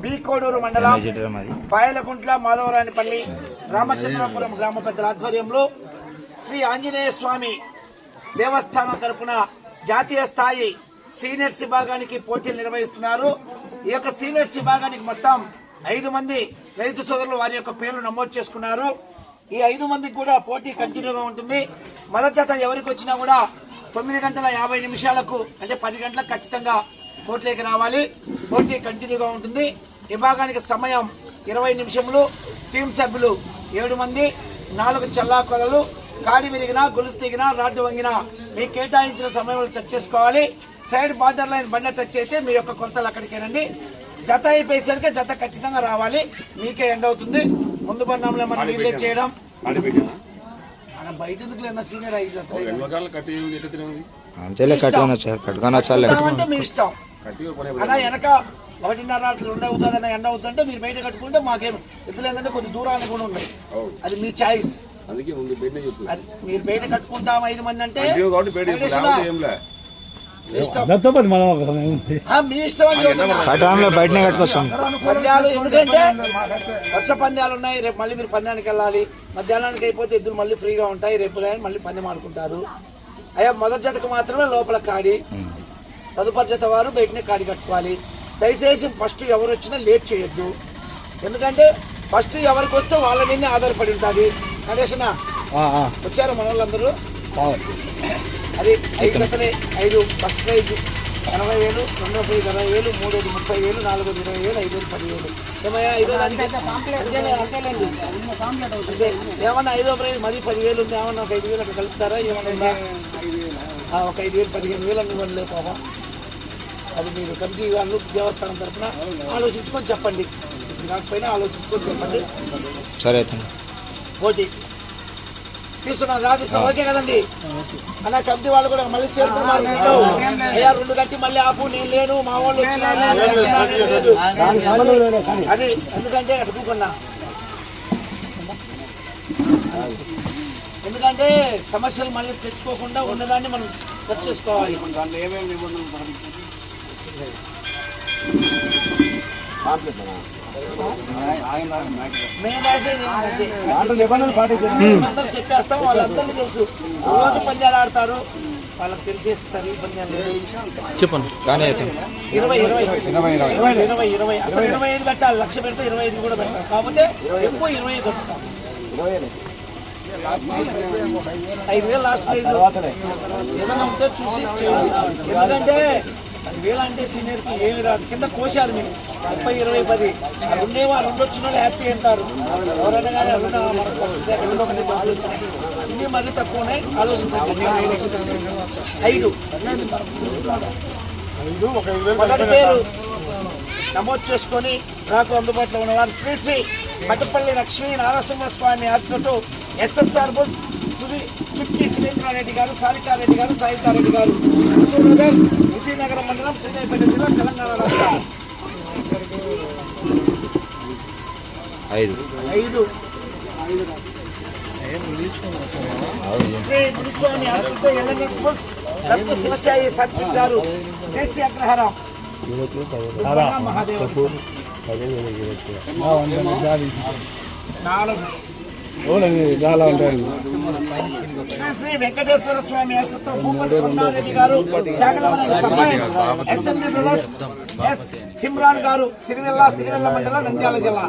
B Koduru మండలం పాయలకుంట్ల మాధవరానిపల్లి రామచంద్రపురం గ్రామ పెద్దల ఆధ్వర్యంలో శ్రీ ఆంజనేయ స్వామి దేవస్థానం తరపున జాతీయ స్థాయి సీనియర్స్ విభాగానికి పోటీలు నిర్వహిస్తున్నారు. ఈ యొక్క సీనియర్స్ విభాగానికి మొత్తం 5 మంది రైతు సోదరులు వారి యొక్క పేర్లు నమోదు చేసుకున్నారు. ఈ 5 మందికి కూడా పోటీ కంటిన్యూగా ఉంటుంది. మొదటి జత ఎవరికి వచ్చినా కూడా 9 గంటల 50 నిమిషాలకు అంటే 10 గంటలకు ఖచ్చితంగా కోర్టులోకి రావాలి. పోటీ కంటిన్యూగా ఉంటుంది. విభాగానికి సమయం 20 నిమిషములు. టీం సభ్యులు 7 మంది. 4 చల్లా కొలలు, కాడి విరిగినా, గొలుసు తెగినా, రాడ్డు వంగినా మీకు కేటాయించిన సమయంలో చెక్ చేసుకోవాలి. సైడ్ బార్డర్ లైన్ బండ టచ్ అయితే మీ యొక్క కొలతలు అక్కడికేనండి. జత అయిపోయేసరికి జత ఖచ్చితంగా రావాలి. మీకే ఎండ్ అవుతుంది. ముందు బండంలో మనం రిలీజ్ చేయడం బయట సీనియర్ అంటే మీ ఇష్టం అలా. వెనక 1.5 2 అవుతుందన్న ఎండ అవుతుందంటే మీరు బయట కట్టుకుంటే మాకేం ఎద్దులు ఏంటంటే కొద్ది దూరాన్ని కూడా ఉన్నాయి. అది మీ చాయిస్. మీరు బయట కట్టుకుంటాం 5 మంది అంటే మీ ఇష్టం. పంద్యాలు ఎందుకంటే వర్ష పంద్యాలు ఉన్నాయి. రేపు మళ్ళీ మీరు పంద్యానికి వెళ్ళాలి. మధ్యాహ్నానికి అయిపోతే ఎద్దులు మళ్ళీ ఫ్రీగా ఉంటాయి. రేపు మళ్ళీ పందెం ఆడుకుంటారు. అయ్యా మొదటి జతకు మాత్రమే లోపల కాడి, తదుపరి జత వారు బయటనే కాడి కట్టుకోవాలి. దయచేసి ఫస్ట్ ఎవరు వచ్చినా లేట్ చేయొద్దు. ఎందుకంటే ఫస్ట్ ఎవరికి వస్తే వాళ్ళ మీదనే ఆధారపడి ఉంటుంది. నరేషనా వచ్చారు మన వాళ్ళందరూ. అది 5 జతలే. 5 ఫస్ట్ ప్రైజ్ 80,000, రెండో ప్రైజ్ 60,000, మూడోది 30,000, నాలుగోది 20,000, 5 10,000. ఏమయ్యా అంతేలేండి. అంతే. ఏమన్నా 5వ ప్రైజ్ మరి 10,000 ఉంది. ఏమన్నా ఒక 5,000 అక్కడ కలుపుతారా? ఏమన్నా ఒక 5,000 15,000 అన్ని ఇవ్వండి పాప. అది మీరు కమిటీ వాళ్ళు దేవస్థానం తరఫున ఆలోచించుకొని చెప్పండి. కాకపోయినా ఆలోచించుకొని చెప్పండి. సరే పోటీ తీస్తున్నాను రాధిస్తాం. ఓకే కదండి అన్న. కమిటీ వాళ్ళు కూడా మళ్ళీ చేరుకున్నారు. అయ్యా 2 గంటలు మళ్ళీ ఆపు, నేను లేను, మా వాళ్ళు వచ్చినారు. అది ఎందుకంటే అడుగుకున్నా. ఎందుకంటే సమస్యలు మళ్ళీ తెచ్చుకోకుండా ఉన్నదాన్ని మనం ఖర్చు చేసుకోవాలి. చెప్పేస్తాం. వాళ్ళందరికీ తెలుసు. రోజు పందాలు ఆడతారు, వాళ్ళకి తెలిసేస్తారు. ఈ పందాలు చెప్పండి. 20 అసలు 25 పెట్టాలి. 1,00,000 పెడితే 25 కూడా పెట్టాలి. కాకపోతే ఎక్కువ 25 దొరుకుతాం. 5,000 లాస్ట్ ప్రైజ్. ఏదైనా ఉంటే చూసి చేయండి. ఎందుకంటే 10,000 అంటే సీనియర్కి ఏమి రాదు. కింద కోశారు మీరు 30, 20, 10 ఉండేవా. 2 వచ్చిన వాళ్ళు హ్యాపీ అంటారు. ఎవరైనా కానీ మనకు వచ్చినాయి. ఇన్ని మరీ తక్కువ ఉన్నాయి. ఆలోచించండి. 5 మొదటి పేరు నమోదు చేసుకొని నాకు అందుబాటులో ఉన్నవారు Shri Shri Mattapalli Lakshmi Narasimhaswamy hospital, SSR bulls, Surendra Reddy గారు, సారికారెడ్డి గారు, సాయితారెడ్డి గారు, విజయనగరం మండలం, సూర్యాపేట జిల్లా, తెలంగాణ రాష్ట్రం. 5 Shri Guruswamy hospital, LNS bulls, Dattu Shivasai Satvik garu, JC Agraharam, Mahadev. 4 Shri Venkateshwara Swamy hospital, Bhupathi Reddy garu, SMD brothers, Imran గారు, సిరివెల్ల మండలం, నంద్యాల జిల్లా.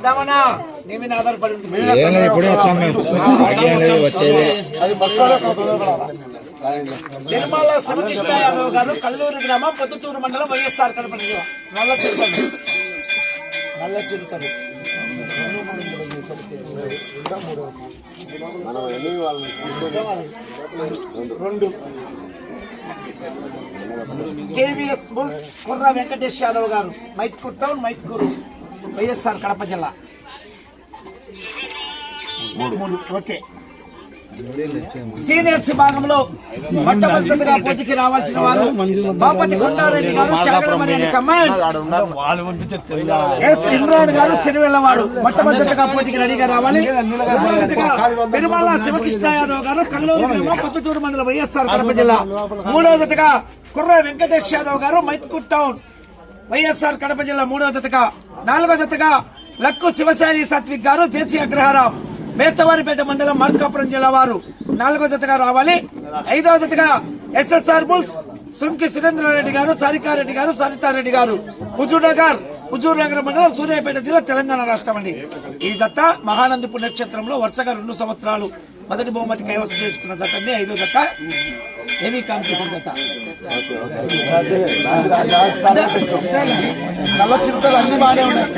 1 నీ మీద ఆధారపడి ఉంటుంది. తిరుమల శివకృష్ణ యాదవ్ గారు, కల్లూరు గ్రామం, పొద్దుటూరు మండలం, వైఎస్ఆర్ కడప జిల్లా. నల్ల చిరుతలు 2 KVS బుల్స్, కుర్ర వెంకటేష్ యాదవ్ గారు, మైత్కూర్ టౌన్, మైత్కూరు, వైఎస్ఆర్ కడప జిల్లా. 3 ఓకే. సీనియర్స్ విభాగంలో మొట్టమొదటిగా పోటీకి రావాల్సిన వారు బాపతి కొండారెడ్డి గారు, చాగలమనేని కమాండ్, ఎస్ ఇమ్రాన్ గారు, సిరివెల్ల వారు మొట్టమొదటిగా పోటీకి రెడీగా రావాలి. రెండవదిగా పెరుమాళ శివకృష్ణ యాదవ్ గారు, కంగళూరు గ్రామం, పొద్దుటూరు మండలం, వైఎస్ఆర్ కడప జిల్లా. మూడవ జతగా కుర్ర వెంకటేష్ యాదవ్ గారు, మైత్కూర్ టౌన్, వైఎస్ఆర్ కడప జిల్లా. మూడవ జతగా. నాలుగో జతగా లక్కు శివశాయి సత్విక్ గారు, జేసీ అగ్రహారం, బేస్తవారిపేట మండలం, మార్కాపురం జిల్లా వారు నాలుగో జతగా రావాలి. ఐదవ జతగా ఎస్ఎస్ఆర్ బుల్స్, సుంకి సురేంద్రారెడ్డి గారు, సారికారెడ్డి గారు, సరితారెడ్డి గారు, హుజూర్ నగర్ మండలం, సూర్యాపేట జిల్లా, తెలంగాణ రాష్ట్రం అండి. ఈ జత మహానంది పుణ్యక్షేత్రంలో వరుసగా 2 సంవత్సరాలు మొదటి బహుమతి కైవసం చేసుకున్న జత అండి. ఐదో జత హెవీ కాంపిటీషన్ జత. నల్ల చిరుతలు అన్ని బాగానే ఉన్నాయి.